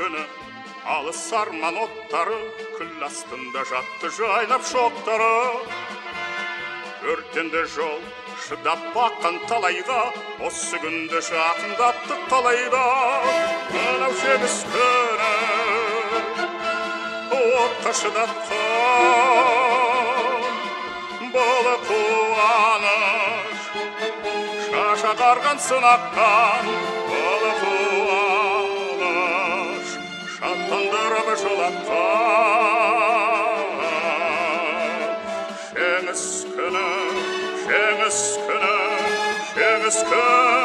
күні алыс арман оттары күл астында жатты жайлап шоқтары. Өртенді жол шыдап баққан талайға, осы күнді жақындаттық талайда. Мынау жеңіс күні отқа шыдатқан бұл қуаныш, шаша қарған сынақтан бұл қуаныш, шаттандырып жылатқан. Жеңіс күні, жеңіс күні, жеңіс күні.